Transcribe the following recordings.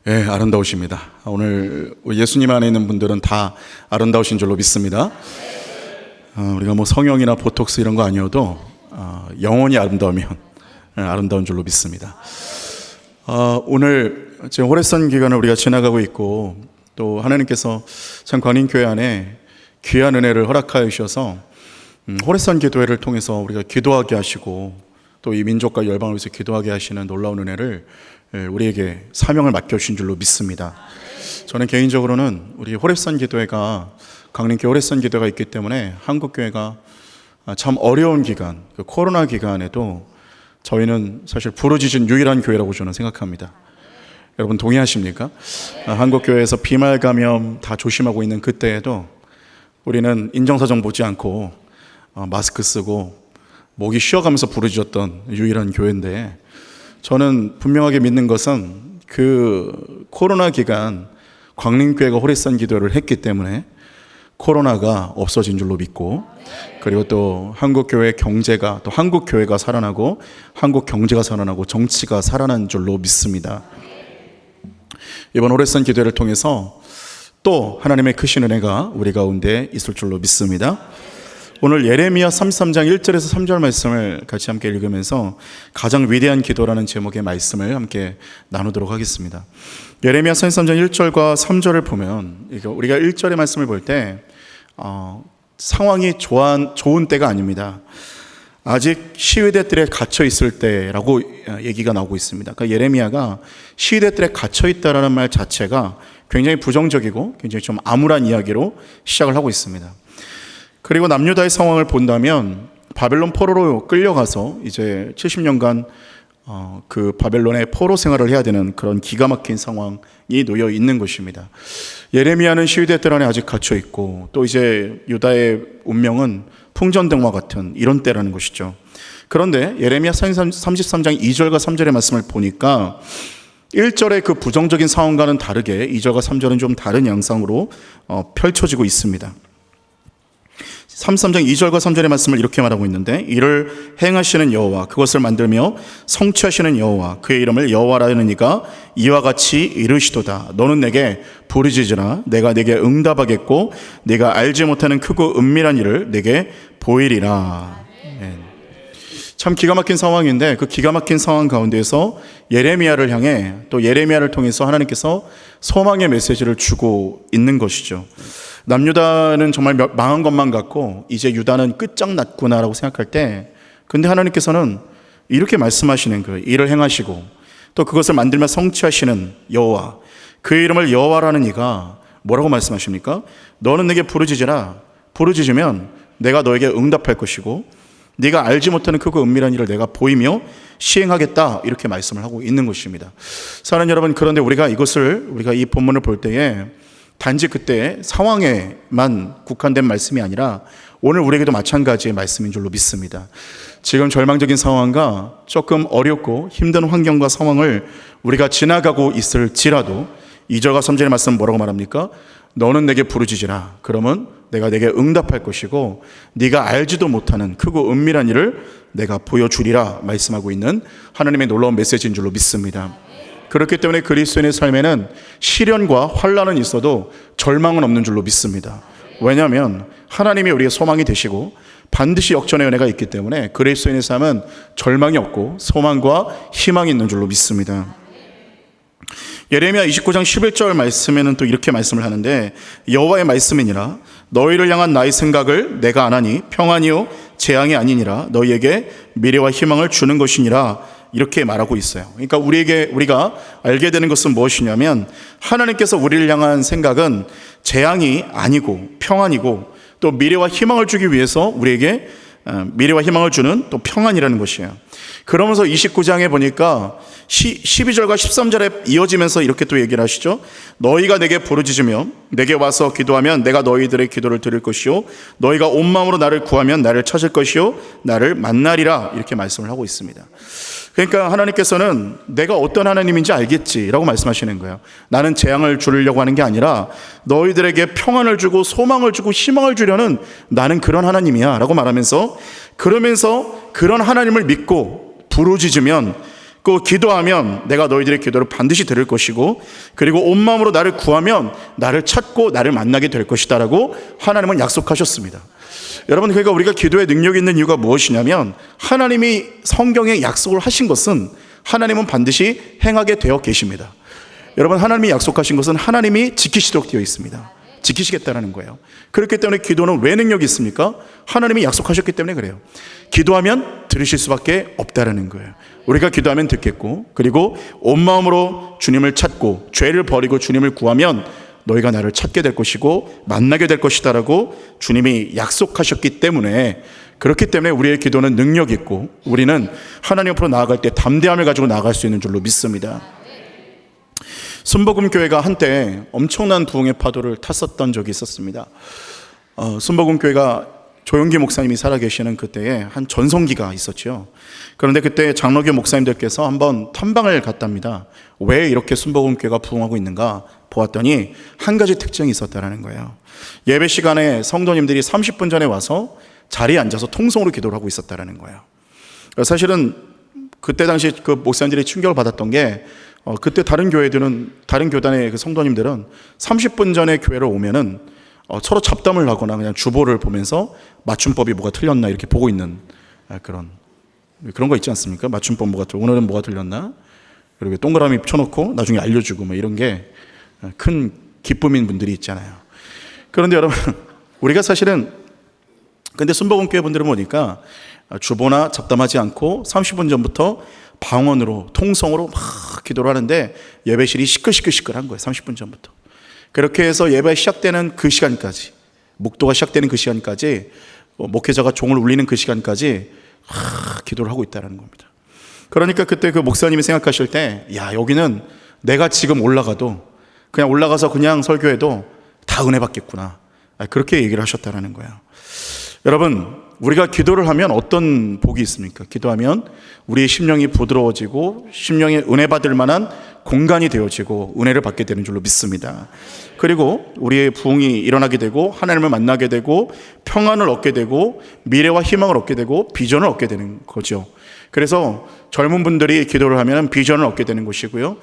예, 아름다우십니다. 오늘 예수님 안에 있는 분들은 다 아름다우신 줄로 믿습니다. 우리가 뭐 성형이나 보톡스 이런 거 아니어도 영혼이 아름다우면 아름다운 줄로 믿습니다. 오늘 지금 호래선 기간을 우리가 지나가고 있고, 또 하나님께서 참 광림교회 안에 귀한 은혜를 허락하여 주셔서 호래선 기도회를 통해서 우리가 기도하게 하시고, 또 이 민족과 열방을 위해서 기도하게 하시는 놀라운 은혜를 우리에게 사명을 맡겨주신 줄로 믿습니다. 저는 개인적으로는 우리 호래선 기도회가, 강림교회 호래선 기도회가 있기 때문에 한국교회가 참 어려운 기간, 그 코로나 기간에도 저희는 사실 부르짖은 유일한 교회라고 저는 생각합니다. 여러분 동의하십니까? 한국교회에서 비말 감염 다 조심하고 있는 그때에도 우리는 인정사정 보지 않고 마스크 쓰고 목이 쉬어가면서 부르짖었던 유일한 교회인데, 저는 분명하게 믿는 것은 그 코로나 기간 광림교회가 호래선 기도를 했기 때문에 코로나가 없어진 줄로 믿고, 그리고 또 한국교회 경제가, 또 한국교회가 살아나고 한국 경제가 살아나고 정치가 살아난 줄로 믿습니다. 이번 호래선 기도를 통해서 또 하나님의 크신 은혜가 우리 가운데 있을 줄로 믿습니다. 오늘 예레미야 33장 1절에서 3절 말씀을 같이 함께 읽으면서 가장 위대한 기도라는 제목의 말씀을 함께 나누도록 하겠습니다. 예레미야 33장 1절과 3절을 보면, 우리가 1절의 말씀을 볼 때 상황이 좋은 때가 아닙니다. 아직 시위대 뜰에 갇혀 있을 때라고 얘기가 나오고 있습니다. 그러니까 예레미야가 시위대 뜰에 갇혀 있다라는 말 자체가 굉장히 부정적이고 굉장히 좀 암울한 이야기로 시작을 하고 있습니다. 그리고 남유다의 상황을 본다면 바벨론 포로로 끌려가서 이제 70년간 그 바벨론의 포로 생활을 해야 되는 그런 기가 막힌 상황이 놓여 있는 것입니다. 예레미야는 시위대 뜰 안에 아직 갇혀 있고, 또 이제 유다의 운명은 풍전등화 같은 이런 때라는 것이죠. 그런데 예레미야 33장 2절과 3절의 말씀을 보니까 1절의 그 부정적인 상황과는 다르게 2절과 3절은 좀 다른 양상으로 펼쳐지고 있습니다. 33장 2절과 3절의 말씀을 이렇게 말하고 있는데, 이를 행하시는 여호와, 그것을 만들며 성취하시는 여호와, 그의 이름을 여호와라는 이가 이와 같이 이르시도다. 너는 내게 부르짖으라. 내가 내게 응답하겠고 네가 알지 못하는 크고 은밀한 일을 내게 보이리라. 참 기가 막힌 상황인데, 그 기가 막힌 상황 가운데서 예레미야를 향해, 또 예레미야를 통해서 하나님께서 소망의 메시지를 주고 있는 것이죠. 남유다는 정말 망한 것만 같고 이제 유다는 끝장났구나라고 생각할 때, 근데 하나님께서는 이렇게 말씀하시는 거예요. 이를 행하시고 또 그것을 만들며 성취하시는 여호와, 그의 이름을 여호와라는 이가 뭐라고 말씀하십니까? 너는 내게 부르짖으라. 부르짖으면 내가 너에게 응답할 것이고 네가 알지 못하는 크고 은밀한 일을 내가 보이며 시행하겠다, 이렇게 말씀을 하고 있는 것입니다. 사랑하는 여러분, 그런데 우리가 이 본문을 볼 때에 단지 그때 상황에만 국한된 말씀이 아니라 오늘 우리에게도 마찬가지의 말씀인 줄로 믿습니다. 지금 절망적인 상황과 조금 어렵고 힘든 환경과 상황을 우리가 지나가고 있을지라도 2절과 3절의 말씀은 뭐라고 말합니까? 너는 내게 부르짖으라. 그러면 내가 내게 응답할 것이고 네가 알지도 못하는 크고 은밀한 일을 내가 보여주리라 말씀하고 있는 하나님의 놀라운 메시지인 줄로 믿습니다. 그렇기 때문에 그리스도인의 삶에는 시련과 환난은 있어도 절망은 없는 줄로 믿습니다. 왜냐하면 하나님이 우리의 소망이 되시고 반드시 역전의 은혜가 있기 때문에 그리스도인의 삶은 절망이 없고 소망과 희망이 있는 줄로 믿습니다. 예레미야 29장 11절 말씀에는 또 이렇게 말씀을 하는데, 여호와의 말씀이니라. 너희를 향한 나의 생각을 내가 아나니 평안이요 재앙이 아니니라. 너희에게 미래와 희망을 주는 것이니라. 이렇게 말하고 있어요. 그러니까 우리가 알게 되는 것은 무엇이냐면, 하나님께서 우리를 향한 생각은 재앙이 아니고 평안이고, 또 미래와 희망을 주기 위해서 우리에게 미래와 희망을 주는 또 평안이라는 것이에요. 그러면서 29장에 보니까 12절과 13절에 이어지면서 이렇게 또 얘기를 하시죠. 너희가 내게 부르짖으며 내게 와서 기도하면 내가 너희들의 기도를 들을 것이요 너희가 온 마음으로 나를 구하면 나를 찾을 것이요 나를 만나리라, 이렇게 말씀을 하고 있습니다. 그러니까 하나님께서는 내가 어떤 하나님인지 알겠지라고 말씀하시는 거예요. 나는 재앙을 주려고 하는 게 아니라 너희들에게 평안을 주고 소망을 주고 희망을 주려는 나는 그런 하나님이야 라고 말하면서, 그러면서 그런 하나님을 믿고 부르짖으면 그 기도하면 내가 너희들의 기도를 반드시 들을 것이고, 그리고 온 마음으로 나를 구하면 나를 찾고 나를 만나게 될 것이다 라고 하나님은 약속하셨습니다. 여러분, 그러니까 우리가 기도에 능력이 있는 이유가 무엇이냐면, 하나님이 성경에 약속을 하신 것은 하나님은 반드시 행하게 되어 계십니다. 여러분, 하나님이 약속하신 것은 하나님이 지키시도록 되어 있습니다. 지키시겠다는 거예요. 그렇기 때문에 기도는 왜 능력이 있습니까? 하나님이 약속하셨기 때문에 그래요. 기도하면 들으실 수밖에 없다라는 거예요. 우리가 기도하면 듣겠고, 그리고 온 마음으로 주님을 찾고 죄를 버리고 주님을 구하면 너희가 나를 찾게 될 것이고 만나게 될 것이다 라고 주님이 약속하셨기 때문에, 그렇기 때문에 우리의 기도는 능력이 있고 우리는 하나님 앞으로 나아갈 때 담대함을 가지고 나아갈 수 있는 줄로 믿습니다. 순복음교회가 한때 엄청난 부흥의 파도를 탔었던 적이 있었습니다. 순복음교회가 조용기 목사님이 살아계시는 그때에 한 전성기가 있었죠. 그런데 그때 장로교 목사님들께서 한번 탐방을 갔답니다. 왜 이렇게 순복음교회가 부흥하고 있는가 보았더니 한 가지 특징이 있었다는 거예요. 예배 시간에 성도님들이 30분 전에 와서 자리에 앉아서 통성으로 기도를 하고 있었다는 거예요. 사실은 그때 당시 그 목사님들이 충격을 받았던 게, 그때 다른 교단의 그 성도님들은 30분 전에 교회를 오면은 서로 잡담을 하거나 그냥 주보를 보면서 맞춤법이 뭐가 틀렸나 이렇게 보고 있는 그런 거 있지 않습니까? 맞춤법 오늘은 뭐가 틀렸나? 그리고 동그라미 쳐놓고 나중에 알려주고 뭐 이런 게 큰 기쁨인 분들이 있잖아요. 그런데 여러분, 우리가 사실은 근데 순복음교회 분들은 보니까 주보나 잡담하지 않고 30분 전부터 방언으로 통성으로 막 기도를 하는데 예배실이 시끌시끌한 거예요. 30분 전부터. 그렇게 해서 예배 시작되는 그 시간까지, 묵도가 시작되는 그 시간까지, 목회자가 종을 울리는 그 시간까지 기도를 하고 있다는 겁니다. 그러니까 그때 그 목사님이 생각하실 때, 야, 여기는 내가 지금 올라가도 그냥 올라가서 그냥 설교해도 다 은혜 받겠구나, 그렇게 얘기를 하셨다는 거예요. 여러분, 우리가 기도를 하면 어떤 복이 있습니까? 기도하면 우리의 심령이 부드러워지고 심령에 은혜 받을 만한 공간이 되어지고 은혜를 받게 되는 줄로 믿습니다. 그리고 우리의 부흥이 일어나게 되고 하나님을 만나게 되고 평안을 얻게 되고 미래와 희망을 얻게 되고 비전을 얻게 되는 거죠. 그래서 젊은 분들이 기도를 하면 비전을 얻게 되는 것이고요,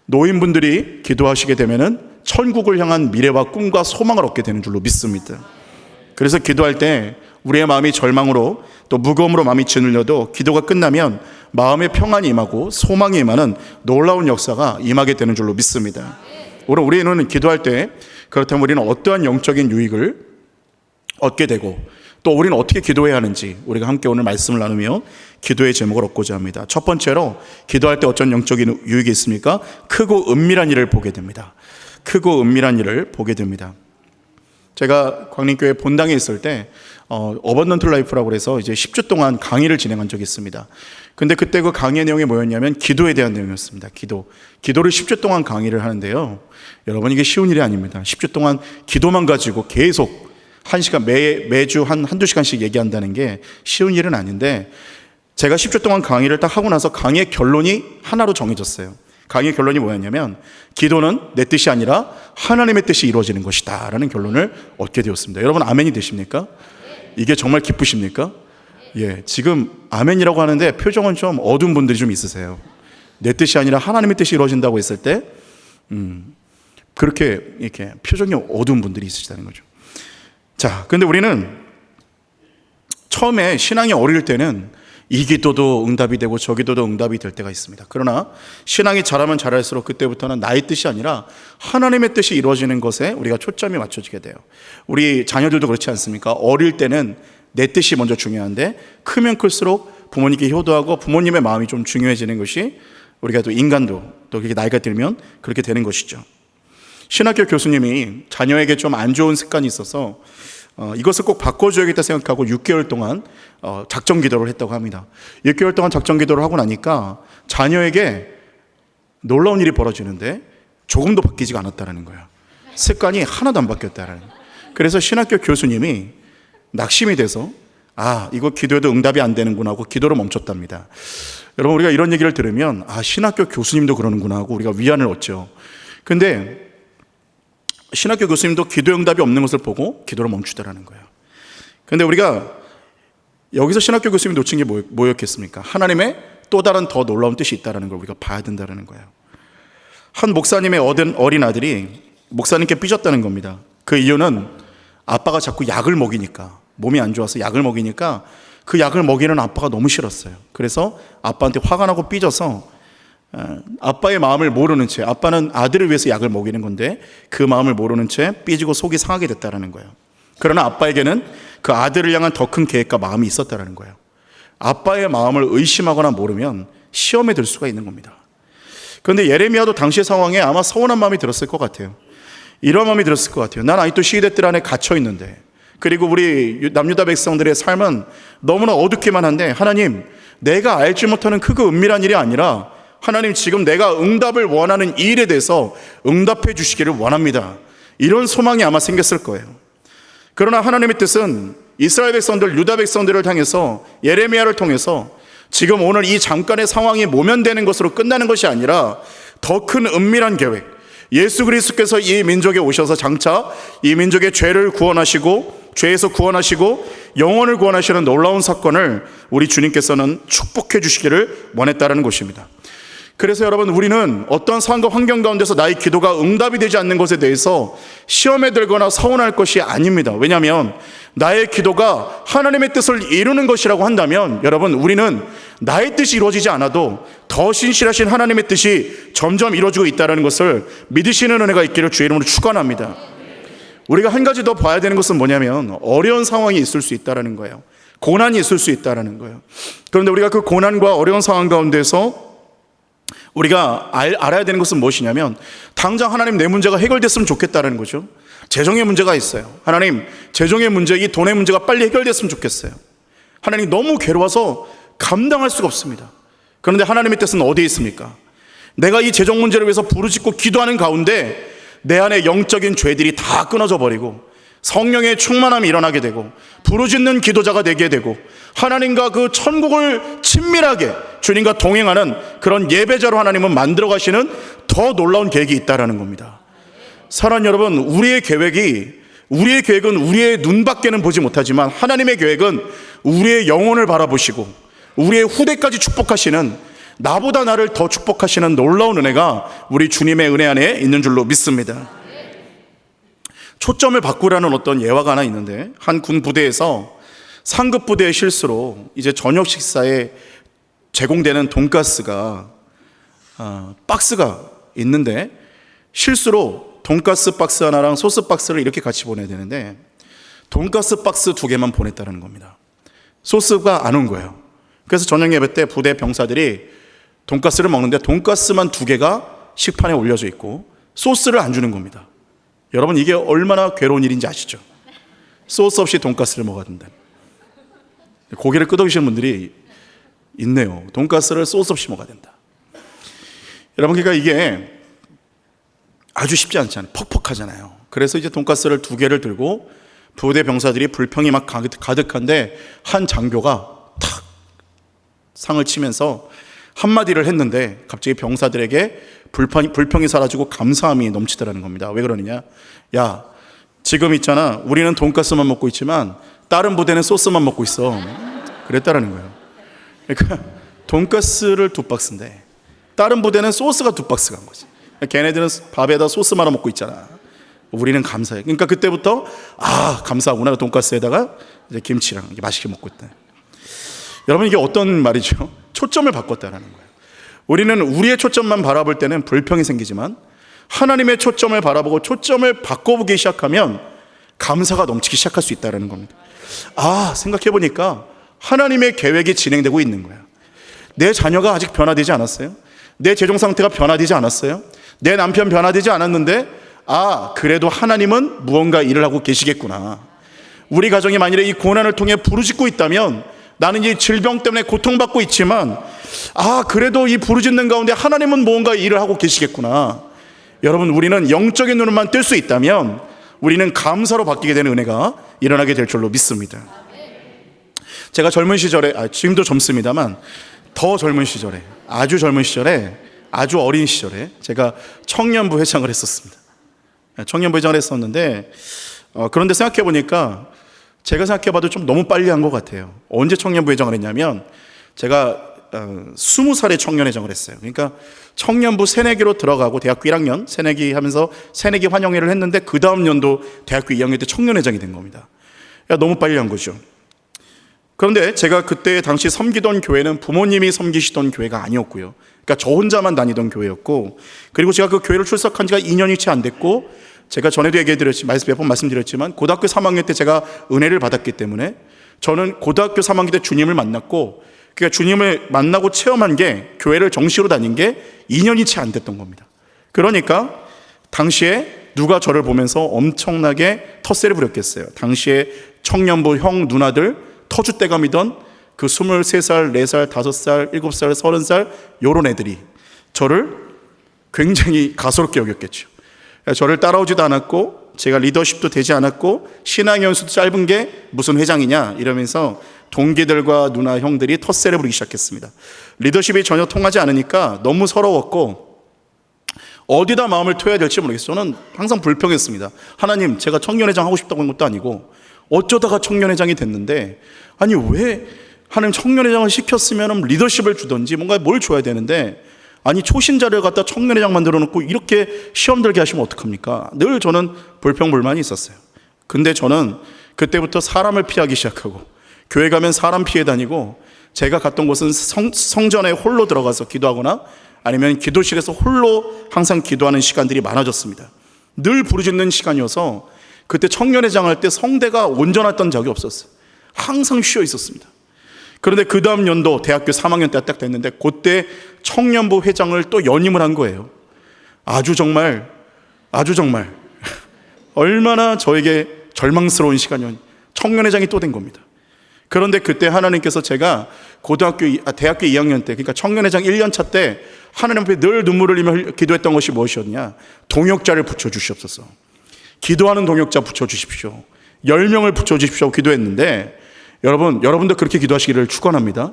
노인분들이 기도하시게 되면은 천국을 향한 미래와 꿈과 소망을 얻게 되는 줄로 믿습니다. 그래서 기도할 때 우리의 마음이 절망으로 또 무거움으로 마음이 짓눌려도 기도가 끝나면 마음의 평안이 임하고 소망이 임하는 놀라운 역사가 임하게 되는 줄로 믿습니다. 우리는 기도할 때, 그렇다면 우리는 어떠한 영적인 유익을 얻게 되고 또 우리는 어떻게 기도해야 하는지 우리가 함께 오늘 말씀을 나누며 기도의 제목을 얻고자 합니다. 첫 번째로, 기도할 때 어떤 영적인 유익이 있습니까? 크고 은밀한 일을 보게 됩니다. 크고 은밀한 일을 보게 됩니다. 제가 광림교회 본당에 있을 때 어번던트 라이프라고 해서 이제 10주 동안 강의를 진행한 적이 있습니다. 근데 그때 그 강의의 내용이 뭐였냐면 기도에 대한 내용이었습니다. 기도를 10주 동안 강의를 하는데요, 여러분, 이게 쉬운 일이 아닙니다. 10주 동안 기도만 가지고 계속 1시간 매주 한두 시간씩 얘기한다는 게 쉬운 일은 아닌데, 제가 10주 동안 강의를 딱 하고 나서 강의의 결론이 하나로 정해졌어요. 강의의 결론이 뭐였냐면, 기도는 내 뜻이 아니라 하나님의 뜻이 이루어지는 것이다 라는 결론을 얻게 되었습니다. 여러분, 아멘이 되십니까? 이게 정말 기쁘십니까? 예, 지금 아멘이라고 하는데 표정은 좀 어두운 분들이 좀 있으세요. 내 뜻이 아니라 하나님의 뜻이 이루어진다고 했을 때 그렇게 이렇게 표정이 어두운 분들이 있으시다는 거죠. 자, 근데 우리는 처음에 신앙이 어릴 때는 이 기도도 응답이 되고 저 기도도 응답이 될 때가 있습니다. 그러나 신앙이 자라면 자랄수록 그때부터는 나의 뜻이 아니라 하나님의 뜻이 이루어지는 것에 우리가 초점이 맞춰지게 돼요. 우리 자녀들도 그렇지 않습니까? 어릴 때는 내 뜻이 먼저 중요한데 크면 클수록 부모님께 효도하고 부모님의 마음이 좀 중요해지는 것이, 우리가 또 인간도 또 그렇게 나이가 들면 그렇게 되는 것이죠. 신학교 교수님이 자녀에게 좀 안 좋은 습관이 있어서 이것을 꼭 바꿔줘야겠다 생각하고 6개월 동안 작정 기도를 했다고 합니다. 6개월 동안 작정 기도를 하고 나니까 자녀에게 놀라운 일이 벌어지는데 조금도 바뀌지가 않았다는 거예요. 습관이 하나도 안 바뀌었다는 거예요. 그래서 신학교 교수님이 낙심이 돼서 이거 기도해도 응답이 안 되는구나 하고 기도를 멈췄답니다. 여러분, 우리가 이런 얘기를 들으면 신학교 교수님도 그러는구나 하고 우리가 위안을 얻죠. 근데 신학교 교수님도 기도 응답이 없는 것을 보고 기도를 멈추더라는 거예요. 그런데 우리가 여기서 신학교 교수님이 놓친 게 뭐였겠습니까? 하나님의 또 다른 더 놀라운 뜻이 있다는 걸 우리가 봐야 된다는 거예요. 한 목사님의 어린 아들이 목사님께 삐졌다는 겁니다. 그 이유는 아빠가 자꾸 약을 먹이니까, 몸이 안 좋아서 약을 먹이니까 그 약을 먹이는 아빠가 너무 싫었어요. 그래서 아빠한테 화가 나고 삐져서 아빠의 마음을 모르는 채, 아빠는 아들을 위해서 약을 먹이는 건데 그 마음을 모르는 채 삐지고 속이 상하게 됐다는 거예요. 그러나 아빠에게는 그 아들을 향한 더 큰 계획과 마음이 있었다는 거예요. 아빠의 마음을 의심하거나 모르면 시험에 들 수가 있는 겁니다. 그런데 예레미야도 당시의 상황에 아마 서운한 마음이 들었을 것 같아요. 이런 마음이 들었을 것 같아요. 난 아직도 시대 뜰 안에 갇혀 있는데, 그리고 우리 남유다 백성들의 삶은 너무나 어둡기만 한데, 하나님, 내가 알지 못하는 크고 은밀한 일이 아니라 하나님, 지금 내가 응답을 원하는 이 일에 대해서 응답해 주시기를 원합니다. 이런 소망이 아마 생겼을 거예요. 그러나 하나님의 뜻은 이스라엘 백성들, 유다 백성들을 향해서 예레미야를 통해서 지금 오늘 이 잠깐의 상황이 모면되는 것으로 끝나는 것이 아니라 더 큰 은밀한 계획, 예수 그리스도께서 이 민족에 오셔서 장차 이 민족의 죄를 구원하시고, 죄에서 구원하시고 영혼을 구원하시는 놀라운 사건을 우리 주님께서는 축복해 주시기를 원했다는 것입니다. 그래서 여러분, 우리는 어떤 상황과 환경 가운데서 나의 기도가 응답이 되지 않는 것에 대해서 시험에 들거나 서운할 것이 아닙니다. 왜냐하면 나의 기도가 하나님의 뜻을 이루는 것이라고 한다면, 여러분, 우리는 나의 뜻이 이루어지지 않아도 더 신실하신 하나님의 뜻이 점점 이루어지고 있다는 것을 믿으시는 은혜가 있기를 주의 이름으로 축원합니다. 우리가 한 가지 더 봐야 되는 것은 뭐냐면, 어려운 상황이 있을 수 있다는 거예요. 고난이 있을 수 있다는 거예요. 그런데 우리가 그 고난과 어려운 상황 가운데서 우리가 알아야 되는 것은 무엇이냐면, 당장 하나님, 내 문제가 해결됐으면 좋겠다는 거죠. 재정의 문제가 있어요. 하나님, 재정의 문제, 이 돈의 문제가 빨리 해결됐으면 좋겠어요. 하나님, 너무 괴로워서 감당할 수가 없습니다. 그런데 하나님의 뜻은 어디에 있습니까? 내가 이 재정 문제를 위해서 부르짖고 기도하는 가운데 내 안에 영적인 죄들이 다 끊어져 버리고 성령의 충만함이 일어나게 되고 부르짖는 기도자가 되게 되고 하나님과 그 천국을 친밀하게 주님과 동행하는 그런 예배자로 하나님은 만들어 가시는 더 놀라운 계획이 있다는 겁니다. 사랑하는 여러분, 우리의 계획은 우리의 눈밖에는 보지 못하지만 하나님의 계획은 우리의 영혼을 바라보시고 우리의 후대까지 축복하시는, 나보다 나를 더 축복하시는 놀라운 은혜가 우리 주님의 은혜 안에 있는 줄로 믿습니다. 초점을 바꾸라는 어떤 예화가 하나 있는데, 한 군 부대에서 상급 부대의 실수로 이제 저녁 식사에 제공되는 돈가스가 박스가 있는데, 실수로 돈가스 박스 하나랑 소스 박스를 이렇게 같이 보내야 되는데 돈가스 박스 2개만 보냈다는 겁니다. 소스가 안 온 거예요. 그래서 저녁 예배 때 부대 병사들이 돈가스를 먹는데 돈가스만 2개가 식판에 올려져 있고 소스를 안 주는 겁니다. 여러분, 이게 얼마나 괴로운 일인지 아시죠? 소스 없이 돈가스를 먹어야 된다. 고개를 끄덕이시는 분들이 있네요. 돈가스를 소스 없이 먹어야 된다. 여러분, 그러니까 이게 아주 쉽지 않잖아요. 퍽퍽하잖아요. 그래서 이제 돈가스를 2개를 들고 부대 병사들이 불평이 막 가득한데 한 장교가 탁 상을 치면서 한마디를 했는데 갑자기 병사들에게 불평이 사라지고 감사함이 넘치더라는 겁니다. 왜 그러느냐? 야, 지금 있잖아, 우리는 돈가스만 먹고 있지만 다른 부대는 소스만 먹고 있어. 그랬다라는 거예요. 그러니까 돈가스를 2박스인데 다른 부대는 소스가 2박스가 한 거지. 걔네들은 밥에다 소스 말아 먹고 있잖아. 우리는 감사해. 그러니까 그때부터 감사하구나. 돈가스에다가 이제 김치랑 맛있게 먹고 있다. 여러분, 이게 어떤 말이죠? 초점을 바꿨다라는 거예요. 우리는 우리의 초점만 바라볼 때는 불평이 생기지만 하나님의 초점을 바라보고 초점을 바꿔보기 시작하면 감사가 넘치기 시작할 수 있다는 겁니다. 생각해보니까 하나님의 계획이 진행되고 있는 거야. 내 자녀가 아직 변화되지 않았어요. 내 재정 상태가 변화되지 않았어요. 내 남편 변화되지 않았는데 그래도 하나님은 무언가 일을 하고 계시겠구나. 우리 가정이 만일에 이 고난을 통해 부르짖고 있다면, 나는 이 질병 때문에 고통받고 있지만 그래도 이 부르짖는 가운데 하나님은 무언가 일을 하고 계시겠구나. 여러분, 우리는 영적인 눈만 뜰 수 있다면 우리는 감사로 바뀌게 되는 은혜가 일어나게 될 줄로 믿습니다. 제가 젊은 시절에, 지금도 젊습니다만 더 젊은 시절에, 아주 젊은 시절에, 아주 어린 시절에 제가 청년부 회장을 했었습니다. 청년부 회장을 했었는데 그런데 생각해보니까 제가 생각해봐도 좀 너무 빨리 한 것 같아요. 언제 청년부 회장을 했냐면, 제가 20살에 청년회장을 했어요. 그러니까 청년부 새내기로 들어가고 대학교 1학년 새내기 하면서 새내기 환영회를 했는데 그 다음 연도 대학교 2학년 때 청년회장이 된 겁니다. 너무 빨리 한 거죠. 그런데 제가 그때 당시 섬기던 교회는 부모님이 섬기시던 교회가 아니었고요. 그러니까 저 혼자만 다니던 교회였고, 그리고 제가 그 교회를 출석한 지가 2년이 채 안 됐고, 제가 전에도 몇 번 말씀드렸지만 고등학교 3학년 때 제가 은혜를 받았기 때문에 저는 고등학교 3학년 때 주님을 만났고, 그러니까 주님을 만나고 체험한 게, 교회를 정식으로 다닌 게 2년이 채 안 됐던 겁니다. 그러니까 당시에 누가 저를 보면서 엄청나게 텃세를 부렸겠어요. 당시에 청년부 형 누나들 터줏대감이던 그 23살, 4살, 5살, 7살, 30살 요런 애들이 저를 굉장히 가소롭게 여겼겠죠. 저를 따라오지도 않았고, 제가 리더십도 되지 않았고, 신앙연수도 짧은 게 무슨 회장이냐 이러면서 동기들과 누나 형들이 텃세를 부리기 시작했습니다. 리더십이 전혀 통하지 않으니까 너무 서러웠고 어디다 마음을 토해야 될지 모르겠어요. 저는 항상 불평했습니다. 하나님, 제가 청년회장 하고 싶다고 한 것도 아니고 어쩌다가 청년회장이 됐는데, 아니 왜 하나님 청년회장을 시켰으면 리더십을 주든지 뭔가 뭘 줘야 되는데, 아니 초신자를 갖다 청년회장 만들어 놓고 이렇게 시험 들게 하시면 어떡합니까? 늘 저는 불평불만이 있었어요. 근데 저는 그때부터 사람을 피하기 시작하고, 교회 가면 사람 피해 다니고, 제가 갔던 곳은 성전에 홀로 들어가서 기도하거나 아니면 기도실에서 홀로 항상 기도하는 시간들이 많아졌습니다. 늘 부르짖는 시간이어서 그때 청년회장 할 때 성대가 온전했던 적이 없었어요. 항상 쉬어 있었습니다. 그런데 그 다음 연도 대학교 3학년 때 딱 됐는데, 그때 청년부 회장을 또 연임을 한 거예요. 아주 정말 얼마나 저에게 절망스러운 시간이었는지. 청년회장이 또 된 겁니다. 그런데 그때 하나님께서 제가 대학교 2학년 때, 그러니까 청년회장 1년차 때 하나님 앞에 늘 눈물을 흘리며 기도했던 것이 무엇이었냐? 동역자를 붙여주시옵소서. 기도하는 동역자 붙여주십시오. 10명을 붙여주십시오 기도했는데, 여러분도 그렇게 기도하시기를 축원합니다.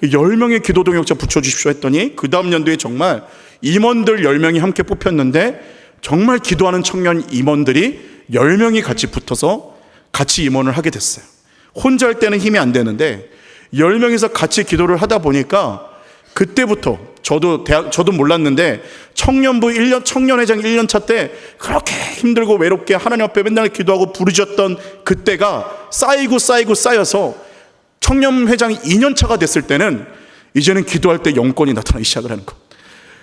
10명의 기도 동역자 붙여주십시오 했더니 그 다음 연도에 정말 임원들 10명이 함께 뽑혔는데, 정말 기도하는 청년 임원들이 10명이 같이 붙어서 같이 임원을 하게 됐어요. 혼자 할 때는 힘이 안 되는데 10명이서 같이 기도를 하다 보니까 그때부터 저도 몰랐는데 청년회장 1년차 때 그렇게 힘들고 외롭게 하나님 앞에 맨날 기도하고 부르짖었던 그때가 쌓여서 청년회장이 2년차가 됐을 때는 이제는 기도할 때 영권이 나타나기 시작을 하는 것.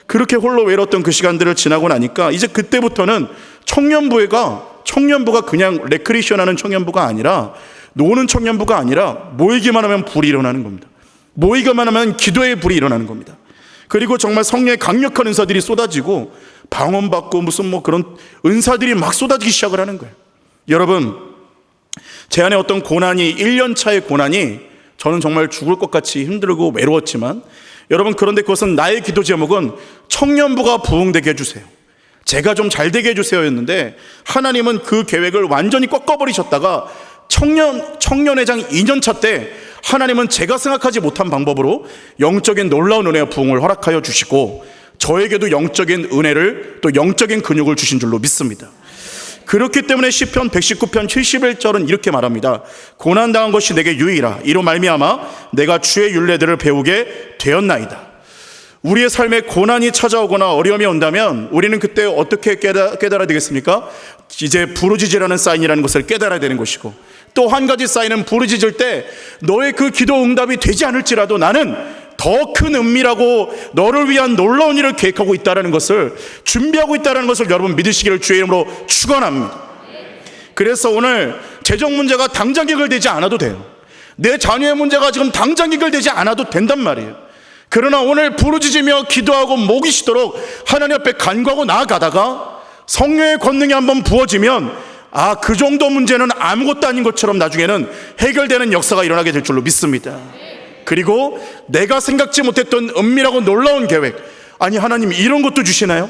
그렇게 홀로 외로웠던 그 시간들을 지나고 나니까 이제 그때부터는 청년부가 그냥 레크리에이션하는 청년부가 아니라, 노는 청년부가 아니라 모이기만 하면 불이 일어나는 겁니다. 모이기만 하면 기도의 불이 일어나는 겁니다. 그리고 정말 성령의 강력한 은사들이 쏟아지고 방언받고 무슨 그런 은사들이 막 쏟아지기 시작을 하는 거예요. 여러분, 제 안에 어떤 고난이, 1년차의 고난이 저는 정말 죽을 것 같이 힘들고 외로웠지만, 여러분, 그런데 그것은 나의 기도 제목은 청년부가 부흥되게 해주세요, 제가 좀 잘 되게 해주세요 였는데, 하나님은 그 계획을 완전히 꺾어버리셨다가 청년회장 2년차 때 하나님은 제가 생각하지 못한 방법으로 영적인 놀라운 은혜와 부흥을 허락하여 주시고, 저에게도 영적인 은혜를, 또 영적인 근육을 주신 줄로 믿습니다. 그렇기 때문에 시편 119편 71절은 이렇게 말합니다. 고난당한 것이 내게 유익이라, 이로 말미암아 내가 주의 율례들을 배우게 되었나이다. 우리의 삶에 고난이 찾아오거나 어려움이 온다면 우리는 그때 어떻게 깨달아야 되겠습니까? 이제 부르짖으라는 사인이라는 것을 깨달아야 되는 것이고, 또 한 가지 사인은 부르짖을 때 너의 그 기도 응답이 되지 않을지라도 나는 더 큰 은밀하고 너를 위한 놀라운 일을 계획하고 있다는 것을, 준비하고 있다는 것을 여러분 믿으시기를 주의 이름으로 축원합니다. 그래서 오늘 재정 문제가 당장 해결되지 않아도 돼요. 내 자녀의 문제가 지금 당장 해결되지 않아도 된단 말이에요. 그러나 오늘 부르짖으며 기도하고 목이 쉬도록 하나님 앞에 간구하고 나아가다가 성령의 권능이 한번 부어지면, 그 정도 문제는 아무것도 아닌 것처럼 나중에는 해결되는 역사가 일어나게 될 줄로 믿습니다. 그리고 내가 생각지 못했던 은밀하고 놀라운 계획, 아니 하나님 이런 것도 주시나요?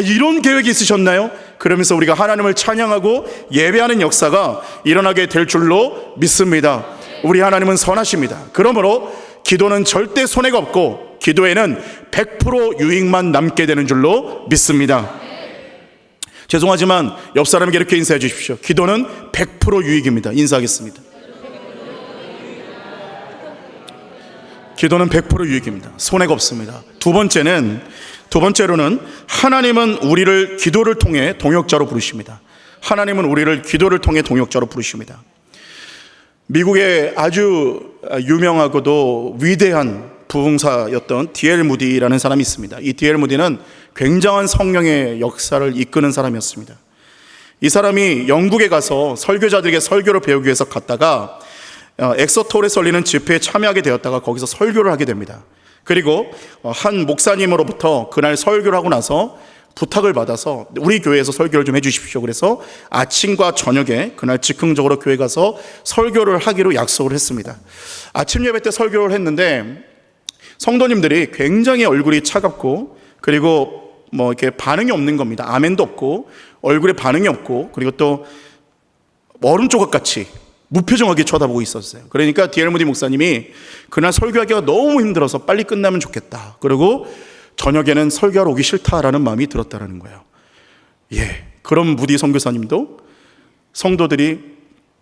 이런 계획이 있으셨나요? 그러면서 우리가 하나님을 찬양하고 예배하는 역사가 일어나게 될 줄로 믿습니다. 우리 하나님은 선하십니다. 그러므로 기도는 절대 손해가 없고, 기도에는 100% 유익만 남게 되는 줄로 믿습니다. 죄송하지만 옆 사람에게 이렇게 인사해 주십시오. 기도는 100% 유익입니다. 인사하겠습니다. 기도는 100% 유익입니다. 손해가 없습니다. 두 번째로는 하나님은 우리를 기도를 통해 동역자로 부르십니다. 하나님은 우리를 기도를 통해 동역자로 부르십니다. 미국의 아주 유명하고도 위대한 부흥사였던 D.L. 무디라는 사람이 있습니다. 이 D.L. 무디는 굉장한 성령의 역사를 이끄는 사람이었습니다. 이 사람이 영국에 가서 설교자들에게 설교를 배우기 위해서 갔다가 엑서톨에 설리는 집회에 참여하게 되었다가 거기서 설교를 하게 됩니다. 그리고 한 목사님으로부터 그날 설교를 하고 나서 부탁을 받아서 우리 교회에서 설교를 좀 해주십시오. 그래서 아침과 저녁에 그날 즉흥적으로 교회 가서 설교를 하기로 약속을 했습니다. 아침 예배 때 설교를 했는데 성도님들이 굉장히 얼굴이 차갑고, 그리고 뭐 이렇게 반응이 없는 겁니다. 아멘도 없고 얼굴에 반응이 없고, 그리고 또 얼음 조각같이 무표정하게 쳐다보고 있었어요. 그러니까 D.L. 무디 목사님이 그날 설교하기가 너무 힘들어서 빨리 끝나면 좋겠다, 그리고 저녁에는 설교하러 오기 싫다라는 마음이 들었다라는 거예요. 그럼 무디 선교사님도 성도들이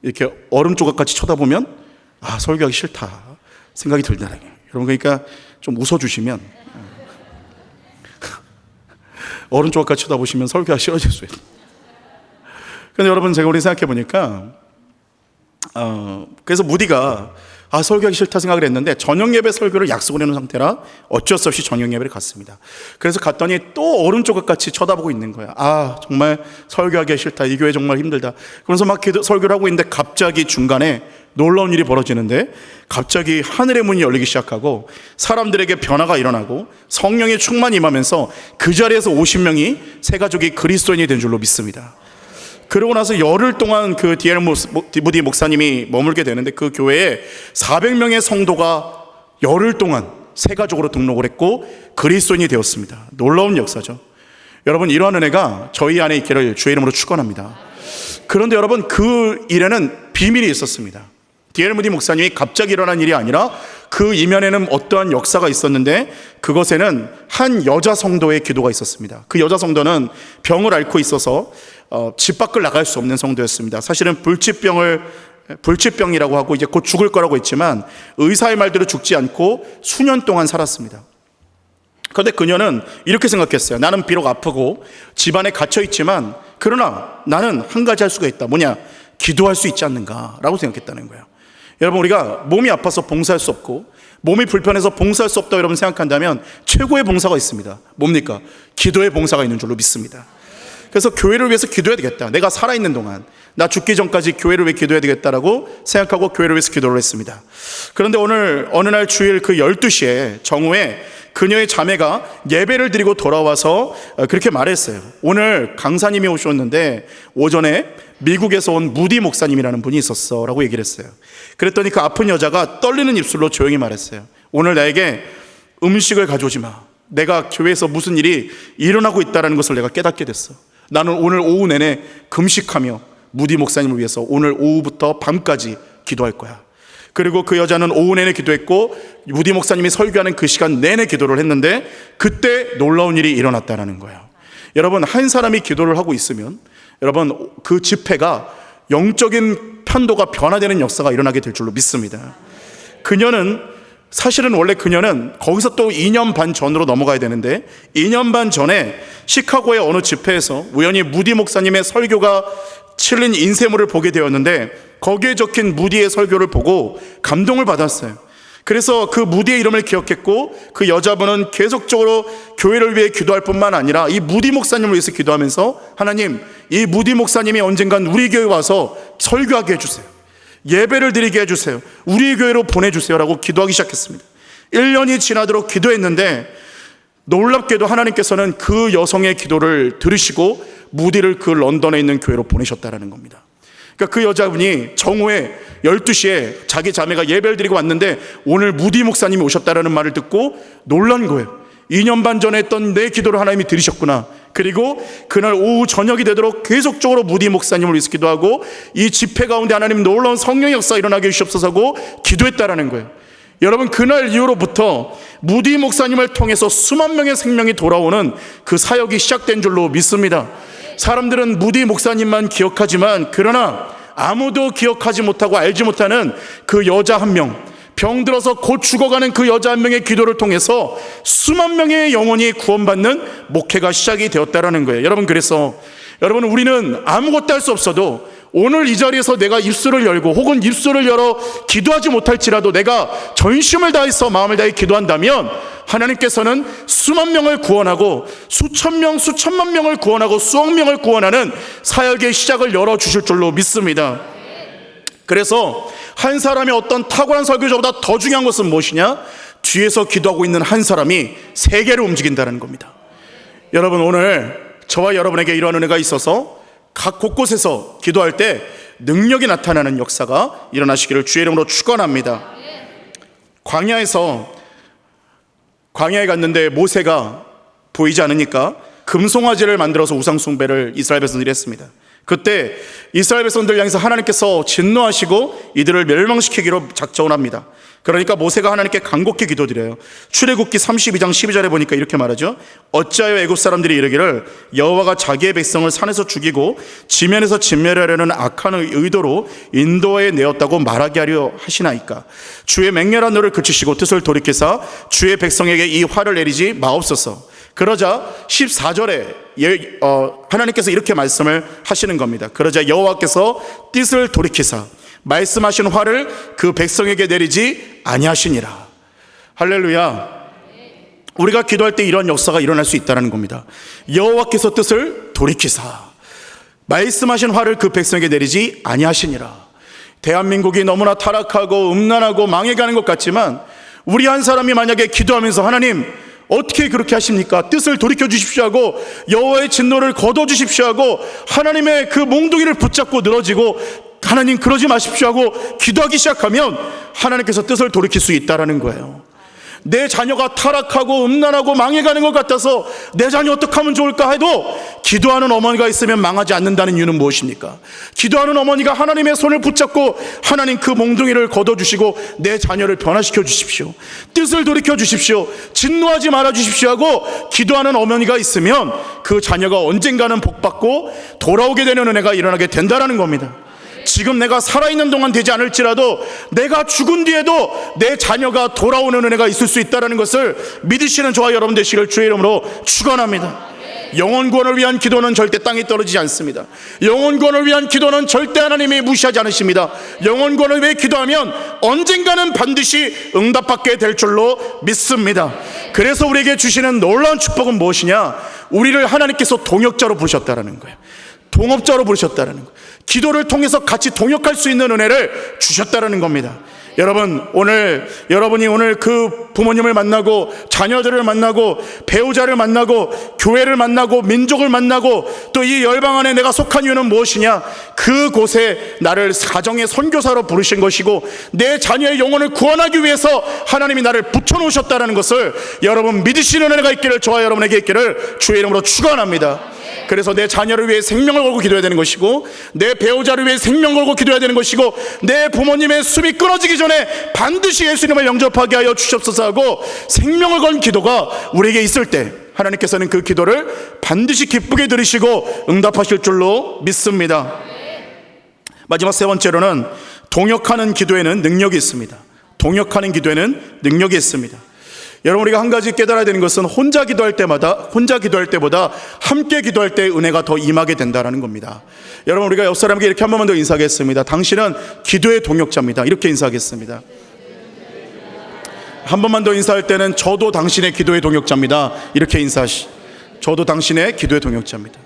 이렇게 얼음 조각같이 쳐다보면 설교하기 싫다 생각이 들다는 거예요. 여러분, 그러니까 좀 웃어주시면 얼음 조각같이 쳐다보시면 설교가 싫어질 수 있어요. 근데 여러분, 제가 우리 생각해 보니까 그래서 무디가 설교하기 싫다 생각을 했는데 저녁 예배 설교를 약속을 해놓은 상태라 어쩔 수 없이 저녁 예배를 갔습니다. 그래서 갔더니 또 얼음 조각같이 쳐다보고 있는 거야. 정말 설교하기 싫다, 이 교회 정말 힘들다. 그러면서 막 설교를 하고 있는데 갑자기 중간에 놀라운 일이 벌어지는데, 갑자기 하늘의 문이 열리기 시작하고 사람들에게 변화가 일어나고 성령의 충만이 임하면서 그 자리에서 50명이 새 가족이 그리스도인이 된 줄로 믿습니다. 그러고 나서 열흘 동안 그 D.L. 무디 목사님이 머물게 되는데, 그 교회에 400명의 성도가 열흘 동안 새 가족으로 등록을 했고 그리스도인이 되었습니다. 놀라운 역사죠. 여러분, 이러한 은혜가 저희 안에 있기를 주의 이름으로 축원합니다. 그런데 여러분, 그 일에는 비밀이 있었습니다. D.L. 무디 목사님이 갑자기 일어난 일이 아니라 그 이면에는 어떠한 역사가 있었는데, 그것에는 한 여자 성도의 기도가 있었습니다. 그 여자 성도는 병을 앓고 있어서 집 밖을 나갈 수 없는 성도였습니다. 사실은 불치병이라고 하고 이제 곧 죽을 거라고 했지만 의사의 말대로 죽지 않고 수년 동안 살았습니다. 그런데 그녀는 이렇게 생각했어요. 나는 비록 아프고 집안에 갇혀 있지만 그러나 나는 한 가지 할 수가 있다. 뭐냐? 기도할 수 있지 않는가라고 생각했다는 거예요. 여러분, 우리가 몸이 아파서 봉사할 수 없고 몸이 불편해서 봉사할 수 없다고 여러분 생각한다면 최고의 봉사가 있습니다. 뭡니까? 기도의 봉사가 있는 줄로 믿습니다. 그래서 교회를 위해서 기도해야 되겠다. 내가 살아있는 동안, 나 죽기 전까지 교회를 위해 기도해야 되겠다라고 생각하고 교회를 위해서 기도를 했습니다. 그런데 어느 날 주일 그 12시에 정오에 그녀의 자매가 예배를 드리고 돌아와서 그렇게 말했어요. 오늘 강사님이 오셨는데 오전에 미국에서 온 무디 목사님이라는 분이 있었어 라고 얘기를 했어요. 그랬더니 그 아픈 여자가 떨리는 입술로 조용히 말했어요. 오늘 나에게 음식을 가져오지 마. 내가 교회에서 무슨 일이 일어나고 있다는 것을 내가 깨닫게 됐어. 나는 오늘 오후 내내 금식하며 무디 목사님을 위해서 오늘 오후부터 밤까지 기도할 거야. 그리고 그 여자는 오후 내내 기도했고 무디 목사님이 설교하는 그 시간 내내 기도를 했는데 그때 놀라운 일이 일어났다는 거예요. 여러분, 한 사람이 기도를 하고 있으면 여러분, 그 집회가 영적인 편도가 변화되는 역사가 일어나게 될 줄로 믿습니다. 사실은 원래 그녀는 거기서 또 2년 반 전으로 넘어가야 되는데 2년 반 전에 시카고의 어느 집회에서 우연히 무디 목사님의 설교가 실린 인쇄물을 보게 되었는데 거기에 적힌 무디의 설교를 보고 감동을 받았어요. 그래서 그 무디의 이름을 기억했고 그 여자분은 계속적으로 교회를 위해 기도할 뿐만 아니라 이 무디 목사님을 위해서 기도하면서 하나님, 이 무디 목사님이 언젠간 우리 교회에 와서 설교하게 해주세요. 예배를 드리게 해주세요. 우리 교회로 보내주세요 라고 기도하기 시작했습니다. 1년이 지나도록 기도했는데 놀랍게도 하나님께서는 그 여성의 기도를 들으시고 무디를 그 런던에 있는 교회로 보내셨다는 겁니다. 그러니까 그 여자분이 정오에 12시에 자기 자매가 예배를 드리고 왔는데 오늘 무디 목사님이 오셨다는 말을 듣고 놀란 거예요. 2년 반 전에 했던 내 기도를 하나님이 들으셨구나. 그리고 그날 오후 저녁이 되도록 계속적으로 무디 목사님을 위해서 기도하고 이 집회 가운데 하나님 놀라운 성령의 역사가 일어나게 해주시옵소서 기도했다라는 거예요. 여러분, 그날 이후로부터 무디 목사님을 통해서 수만 명의 생명이 돌아오는 그 사역이 시작된 줄로 믿습니다. 사람들은 무디 목사님만 기억하지만 그러나 아무도 기억하지 못하고 알지 못하는 그 여자 한 명, 병들어서 곧 죽어가는 그 여자 한 명의 기도를 통해서 수만 명의 영혼이 구원받는 목회가 시작이 되었다라는 거예요. 여러분, 그래서 여러분, 우리는 아무것도 할 수 없어도 오늘 이 자리에서 내가 입술을 열고 혹은 입술을 열어 기도하지 못할지라도 내가 전심을 다해서 마음을 다해 기도한다면 하나님께서는 수만 명을 구원하고 수천 명, 수천만 명을 구원하고 수억 명을 구원하는 사역의 시작을 열어주실 줄로 믿습니다. 그래서 한 사람의 어떤 탁월한 설교자보다 더 중요한 것은 무엇이냐? 뒤에서 기도하고 있는 한 사람이 세계를 움직인다는 겁니다. 여러분, 오늘 저와 여러분에게 이러한 은혜가 있어서 각 곳곳에서 기도할 때 능력이 나타나는 역사가 일어나시기를 주의 이름으로 축원합니다. 광야에 갔는데 모세가 보이지 않으니까 금송아지를 만들어서 우상 숭배를 이스라엘 백성들이 했습니다. 그때 이스라엘 백성들 향해서 하나님께서 진노하시고 이들을 멸망시키기로 작정을 합니다. 그러니까 모세가 하나님께 간곡히 기도드려요. 출애굽기 32장 12절에 보니까 이렇게 말하죠. 어찌하여 애굽 사람들이 이르기를 여호와가 자기의 백성을 산에서 죽이고 지면에서 진멸하려는 악한 의도로 인도에 내었다고 말하게 하려 하시나이까. 주의 맹렬한 노를 그치시고 뜻을 돌이키사 주의 백성에게 이 화를 내리지 마옵소서. 그러자 14절에 하나님께서 이렇게 말씀을 하시는 겁니다. 그러자 여호와께서 뜻을 돌이키사 말씀하신 화를 그 백성에게 내리지 아니하시니라. 할렐루야. 우리가 기도할 때 이런 역사가 일어날 수 있다는 겁니다. 여호와께서 뜻을 돌이키사 말씀하신 화를 그 백성에게 내리지 아니하시니라. 대한민국이 너무나 타락하고 음란하고 망해가는 것 같지만 우리 한 사람이 만약에 기도하면서 하나님 어떻게 그렇게 하십니까? 뜻을 돌이켜 주십시오 하고 여호와의 진노를 거둬 주십시오 하고 하나님의 그 몽둥이를 붙잡고 늘어지고 하나님 그러지 마십시오 하고 기도하기 시작하면 하나님께서 뜻을 돌이킬 수 있다라는 거예요. 내 자녀가 타락하고 음란하고 망해가는 것 같아서 내 자녀 어떻게 하면 좋을까 해도 기도하는 어머니가 있으면 망하지 않는다는 이유는 무엇입니까? 기도하는 어머니가 하나님의 손을 붙잡고 하나님 그 몽둥이를 걷어주시고 내 자녀를 변화시켜 주십시오, 뜻을 돌이켜 주십시오, 진노하지 말아 주십시오 하고 기도하는 어머니가 있으면 그 자녀가 언젠가는 복받고 돌아오게 되는 은혜가 일어나게 된다는 겁니다. 지금 내가 살아있는 동안 되지 않을지라도 내가 죽은 뒤에도 내 자녀가 돌아오는 은혜가 있을 수 있다는 것을 믿으시는 저와 여러분 되시길 주의 이름으로 축원합니다. 영혼 구원을 위한 기도는 절대 땅에 떨어지지 않습니다. 영혼 구원을 위한 기도는 절대 하나님이 무시하지 않으십니다. 영혼 구원을 위해 기도하면 언젠가는 반드시 응답받게 될 줄로 믿습니다. 그래서 우리에게 주시는 놀라운 축복은 무엇이냐? 우리를 하나님께서 동역자로 부르셨다는 거예요. 동업자로 부르셨다는 거예요. 기도를 통해서 같이 동역할 수 있는 은혜를 주셨다는 겁니다. 여러분, 여러분이 오늘 그 부모님을 만나고 자녀들을 만나고 배우자를 만나고 교회를 만나고 민족을 만나고 또 이 열방 안에 내가 속한 이유는 무엇이냐? 그곳에 나를 가정의 선교사로 부르신 것이고 내 자녀의 영혼을 구원하기 위해서 하나님이 나를 붙여놓으셨다는 것을 여러분 믿으시는 은혜가 있기를 저와 여러분에게 있기를 주의 이름으로 축원합니다. 그래서 내 자녀를 위해 생명을 걸고 기도해야 되는 것이고 내 배우자를 위해 생명 걸고 기도해야 되는 것이고 내 부모님의 숨이 끊어지기 전에 반드시 예수님을 영접하게 하여 주시옵소서 하고 생명을 건 기도가 우리에게 있을 때 하나님께서는 그 기도를 반드시 기쁘게 들으시고 응답하실 줄로 믿습니다. 마지막 세 번째로는 동역하는 기도에는 능력이 있습니다. 동역하는 기도에는 능력이 있습니다. 여러분, 우리가 한 가지 깨달아야 되는 것은 혼자 기도할 때보다 함께 기도할 때 은혜가 더 임하게 된다는 겁니다. 여러분, 우리가 옆 사람에게 이렇게 한 번만 더 인사하겠습니다. 당신은 기도의 동역자입니다. 이렇게 인사하겠습니다. 한 번만 더 인사할 때는 저도 당신의 기도의 동역자입니다. 이렇게 저도 당신의 기도의 동역자입니다.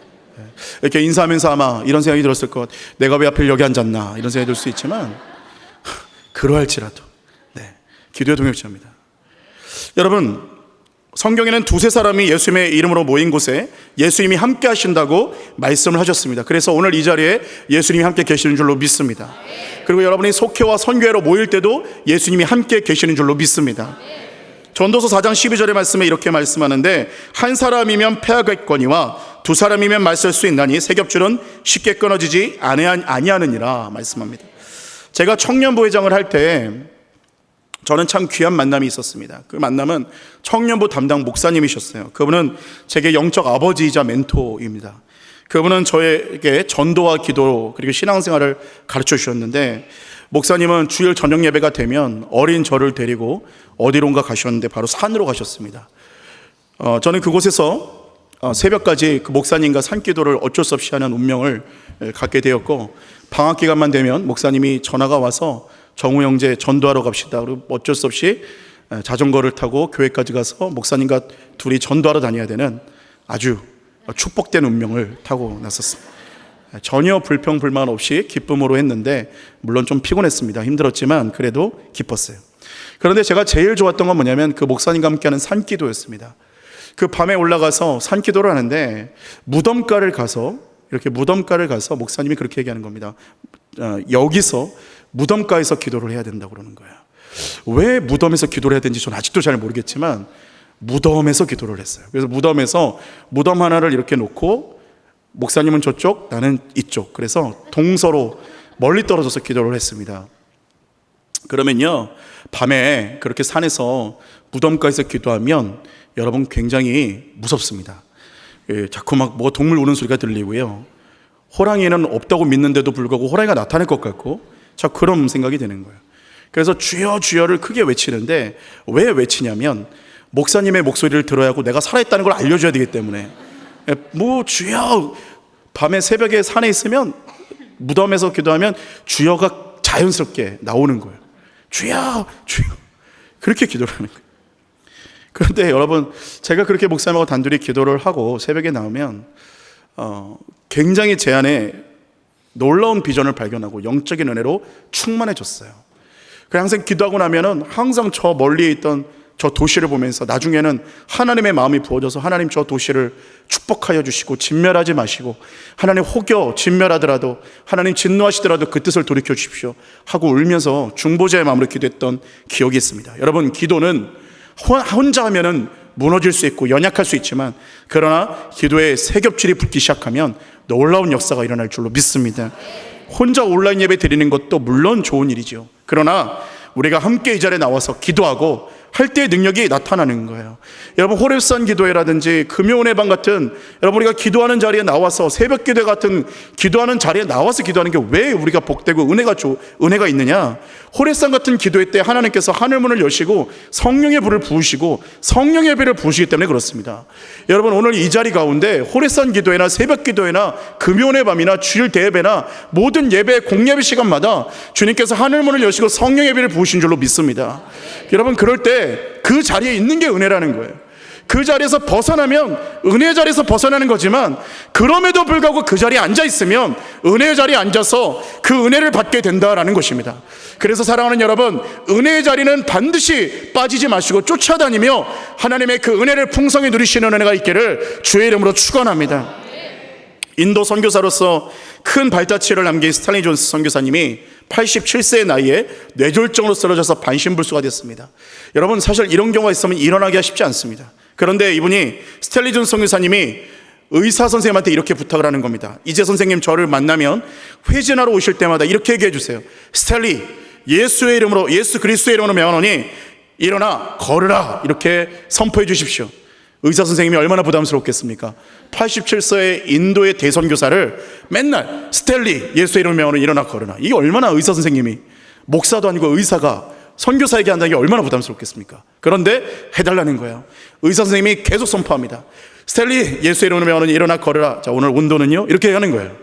이렇게 인사하면서 아마 이런 생각이 들었을 것 같아요. 내가 왜 하필 여기 앉았나 이런 생각이 들 수 있지만 그러할지라도 기도의 동역자입니다. 여러분, 성경에는 두세 사람이 예수님의 이름으로 모인 곳에 예수님이 함께 하신다고 말씀을 하셨습니다. 그래서 오늘 이 자리에 예수님이 함께 계시는 줄로 믿습니다. 그리고 여러분이 속회와 선교회로 모일 때도 예수님이 함께 계시는 줄로 믿습니다. 전도서 4장 12절의 말씀에 이렇게 말씀하는데 한 사람이면 패하겠거니와 두 사람이면 맞설 수 있나니 세 겹줄은 쉽게 끊어지지 아니하느니라 말씀합니다. 제가 청년부 회장을 할 때 저는 참 귀한 만남이 있었습니다. 그 만남은 청년부 담당 목사님이셨어요. 그분은 제게 영적 아버지이자 멘토입니다. 그분은 저에게 전도와 기도 그리고 신앙생활을 가르쳐 주셨는데 목사님은 주일 저녁 예배가 되면 어린 저를 데리고 어디론가 가셨는데 바로 산으로 가셨습니다. 저는 그곳에서 새벽까지 그 목사님과 산기도를 어쩔 수 없이 하는 운명을 갖게 되었고, 방학 기간만 되면 목사님이 전화가 와서 정우 형제 전도하러 갑시다. 그리고 어쩔 수 없이 자전거를 타고 교회까지 가서 목사님과 둘이 전도하러 다녀야 되는 아주 축복된 운명을 타고 나섰습니다. 전혀 불평 불만 없이 기쁨으로 했는데, 물론 좀 피곤했습니다. 힘들었지만 그래도 기뻤어요. 그런데 제가 제일 좋았던 건 뭐냐면 그 목사님과 함께하는 산기도였습니다. 그 밤에 올라가서 산기도를 하는데 무덤가를 가서 목사님이 그렇게 얘기하는 겁니다. 여기서 무덤가에서 기도를 해야 된다고 그러는 거예요. 왜 무덤에서 기도를 해야 되는지 저는 아직도 잘 모르겠지만 무덤에서 기도를 했어요. 그래서 무덤에서 무덤 하나를 이렇게 놓고 목사님은 저쪽, 나는 이쪽, 그래서 동서로 멀리 떨어져서 기도를 했습니다. 그러면요, 밤에 그렇게 산에서 무덤가에서 기도하면 여러분 굉장히 무섭습니다. 자꾸 막 뭐 동물 우는 소리가 들리고요, 호랑이는 없다고 믿는데도 불구하고 호랑이가 나타날 것 같고 자꾸 그런 생각이 드는 거예요. 그래서 주여 주여를 크게 외치는데, 왜 외치냐면 목사님의 목소리를 들어야 하고 내가 살아있다는 걸 알려줘야 되기 때문에. 뭐 주여, 밤에 새벽에 산에 있으면 무덤에서 기도하면 주여가 자연스럽게 나오는 거예요. 주여 주여, 그렇게 기도를 하는 거예요. 그런데 여러분, 제가 그렇게 목사님하고 단둘이 기도를 하고 새벽에 나오면 굉장히 제 안에 놀라운 비전을 발견하고 영적인 은혜로 충만해졌어요. 그래서 항상 기도하고 나면은 항상 저 멀리에 있던 저 도시를 보면서 나중에는 하나님의 마음이 부어져서 하나님 저 도시를 축복하여 주시고 진멸하지 마시고, 하나님 혹여 진멸하더라도 하나님 진노하시더라도 그 뜻을 돌이켜 주십시오 하고 울면서 중보자의 마음으로 기도했던 기억이 있습니다. 여러분, 기도는 혼자 하면은 무너질 수 있고 연약할 수 있지만, 그러나 기도에 세겹줄이 붙기 시작하면 놀라운 역사가 일어날 줄로 믿습니다. 혼자 온라인 예배 드리는 것도 물론 좋은 일이죠. 그러나 우리가 함께 이 자리에 나와서 기도하고 할 때의 능력이 나타나는 거예요. 여러분, 호렙산 기도회라든지 금요은혜 방 같은, 여러분 우리가 기도하는 자리에 나와서 새벽 기도 같은 기도하는 자리에 나와서 기도하는 게 왜 우리가 복되고 은혜가 있느냐? 호렙산 같은 기도회 때 하나님께서 하늘문을 여시고 성령의 불을 부으시고 성령의 배를 부으시기 때문에 그렇습니다. 여러분, 오늘 이 자리 가운데 호렙산 기도회나 새벽 기도회나 금요은혜 밤이나 주일 대예배나 모든 예배 공예배 시간마다 주님께서 하늘문을 여시고 성령의 배를 부으신 줄로 믿습니다. 여러분, 그럴 때 그 자리에 있는 게 은혜라는 거예요. 그 자리에서 벗어나면 은혜의 자리에서 벗어나는 거지만, 그럼에도 불구하고 그 자리에 앉아 있으면 은혜의 자리에 앉아서 그 은혜를 받게 된다라는 것입니다. 그래서 사랑하는 여러분, 은혜의 자리는 반드시 빠지지 마시고 쫓아다니며 하나님의 그 은혜를 풍성히 누리시는 은혜가 있기를 주의 이름으로 축원합니다. 인도 선교사로서 큰 발자취를 남긴 스탠리 존스 선교사님이 87세의 나이에 뇌졸중으로 쓰러져서 반신불수가 됐습니다. 여러분, 사실 이런 경우가 있으면 일어나기가 쉽지 않습니다. 그런데 이분이, 스탠리 존스 선교사님이 의사 선생님한테 이렇게 부탁을 하는 겁니다. 이제 선생님, 저를 만나면 회진하러 오실 때마다 이렇게 얘기해 주세요. 스탠리, 예수의 이름으로, 예수 그리스도의 이름으로 명하노니 일어나 걸으라, 이렇게 선포해 주십시오. 의사 선생님이 얼마나 부담스럽겠습니까? 87세의 인도의 대선교사를 맨날 스탠리, 예수의 이름을 명하노니 일어나 걸으라. 이게 얼마나 의사 선생님이, 목사도 아니고 의사가 선교사에게 한다는 게 얼마나 부담스럽겠습니까? 그런데 해달라는 거예요. 의사 선생님이 계속 선포합니다. 스탠리, 예수의 이름으로 명하노니 일어나 걸으라. 자, 오늘 운동은요 이렇게 하는 거예요.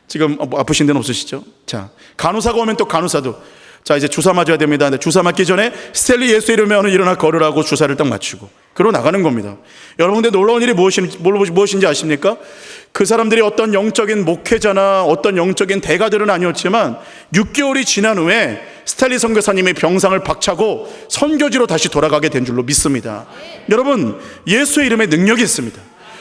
지금 아프신 데는 없으시죠? 자, 간호사가 오면 또 간호사도, 자, 이제 주사 맞아야 됩니다. 근데 주사 맞기 전에 스탠리 예수 이름으로 일어나 걸으라고 주사를 딱 맞추고 그러고 나가는 겁니다. 여러분, 근데 놀라운 일이 무엇인지 아십니까? 그 사람들이 어떤 영적인 목회자나 어떤 영적인 대가들은 아니었지만 6개월이 지난 후에 스탠리 선교사님의 병상을 박차고 선교지로 다시 돌아가게 된 줄로 믿습니다. 여러분, 예수의 이름에 능력이 있습니다.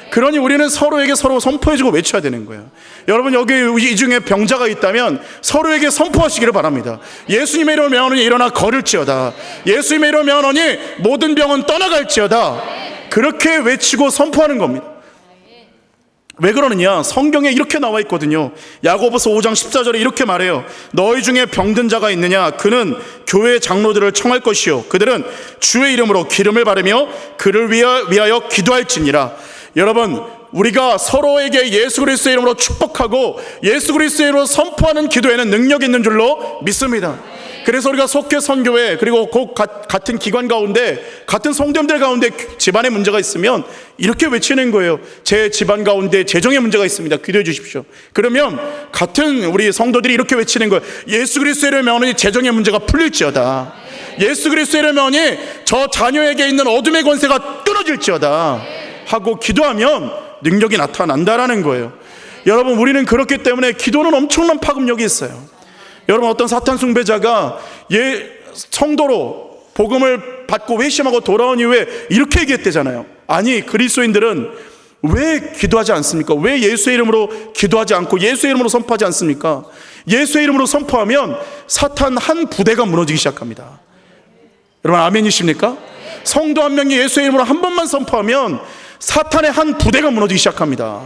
그러니 우리는 서로에게 서로 선포해주고 외쳐야 되는 거예요. 여러분, 여기 이 중에 병자가 있다면 서로에게 선포하시기를 바랍니다. 예수님의 이름을 명하노니 일어나 걸을지어다. 예수님의 이름을 명하노니 모든 병은 떠나갈지어다. 그렇게 외치고 선포하는 겁니다. 왜 그러느냐? 성경에 이렇게 나와 있거든요. 야고보서 5장 14절에 이렇게 말해요. 너희 중에 병든 자가 있느냐? 그는 교회 장로들을 청할 것이요 그들은 주의 이름으로 기름을 바르며 그를 위하여 기도할지니라. 여러분, 우리가 서로에게 예수 그리스도의 이름으로 축복하고 예수 그리스도의 이름으로 선포하는 기도에는 능력이 있는 줄로 믿습니다. 그래서 우리가 속해 선교회 그리고 같은 기관 가운데 같은 성도님들 가운데 집안에 문제가 있으면 이렇게 외치는 거예요. 제 집안 가운데 재정에 문제가 있습니다. 기도해 주십시오. 그러면 같은 우리 성도들이 이렇게 외치는 거예요. 예수 그리스도의 이름으로 명하노니 재정의 문제가 풀릴지어다. 예수 그리스도의 이름으로 명하노니 저 자녀에게 있는 어둠의 권세가 끊어질지어다 하고 기도하면 능력이 나타난다라는 거예요. 여러분, 우리는 그렇기 때문에 기도는 엄청난 파급력이 있어요. 여러분, 어떤 사탄 숭배자가 성도로 복음을 받고 회심하고 돌아온 이후에 이렇게 얘기했대잖아요. 아니, 그리스도인들은 왜 기도하지 않습니까? 왜 예수의 이름으로 기도하지 않고 예수의 이름으로 선포하지 않습니까? 예수의 이름으로 선포하면 사탄 한 부대가 무너지기 시작합니다. 여러분, 아멘이십니까? 성도 한 명이 예수의 이름으로 한 번만 선포하면 사탄의 한 부대가 무너지기 시작합니다.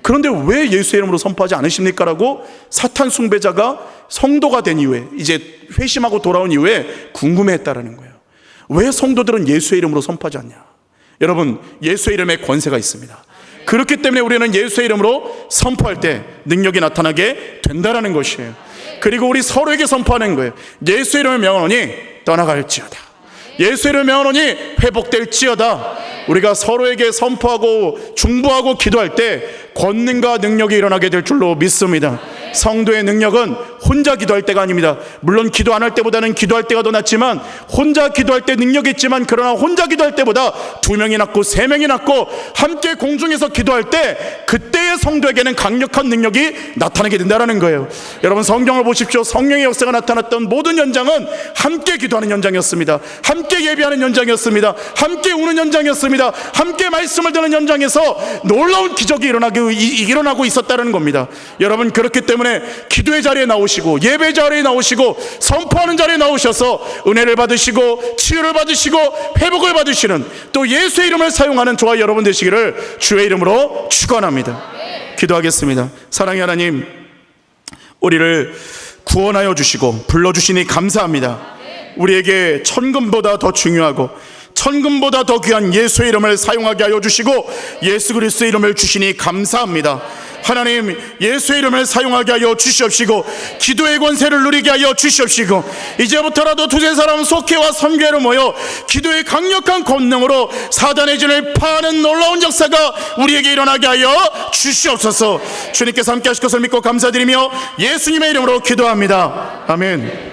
그런데 왜 예수의 이름으로 선포하지 않으십니까? 라고 사탄 숭배자가 성도가 된 이후에, 이제 회심하고 돌아온 이후에 궁금해했다라는 거예요. 왜 성도들은 예수의 이름으로 선포하지 않냐? 여러분, 예수의 이름에 권세가 있습니다. 그렇기 때문에 우리는 예수의 이름으로 선포할 때 능력이 나타나게 된다라는 것이에요. 그리고 우리 서로에게 선포하는 거예요. 예수의 이름을 명하노니 떠나갈지어다. 예수의 이름을 명하노니 회복될지어다. 우리가 서로에게 선포하고 중보하고 기도할 때 권능과 능력이 일어나게 될 줄로 믿습니다. 성도의 능력은 혼자 기도할 때가 아닙니다. 물론 기도 안 할 때보다는 기도할 때가 더 낫지만, 혼자 기도할 때 능력이 있지만, 그러나 혼자 기도할 때보다 2명이 낫고 3명이 낫고 함께 공중에서 기도할 때 그때의 성도에게는 강력한 능력이 나타나게 된다는 거예요. 여러분, 성경을 보십시오. 성령의 역사가 나타났던 모든 현장은 함께 기도하는 현장이었습니다. 함께 예배하는 현장이었습니다. 함께 우는 현장이었습니다. 함께 말씀을 듣는 현장에서 놀라운 기적이 일어나고 있었다는 겁니다. 여러분, 그렇기 때문에 기도의 자리에 나오시고 예배 자리에 나오시고 선포하는 자리에 나오셔서 은혜를 받으시고 치유를 받으시고 회복을 받으시는, 또 예수의 이름을 사용하는 저와 여러분 되시기를 주의 이름으로 축원합니다. 기도하겠습니다. 사랑의 하나님, 우리를 구원하여 주시고 불러주시니 감사합니다. 우리에게 천금보다 더 중요하고 천금보다 더 귀한 예수의 이름을 사용하게 하여 주시고 예수 그리스도의 이름을 주시니 감사합니다. 하나님, 예수의 이름을 사용하게 하여 주시옵시고 기도의 권세를 누리게 하여 주시옵시고 이제부터라도 두세 사람 속회와 선교회로 모여 기도의 강력한 권능으로 사단의 진을 파하는 놀라운 역사가 우리에게 일어나게 하여 주시옵소서. 주님께서 함께 하실 것을 믿고 감사드리며 예수님의 이름으로 기도합니다. 아멘.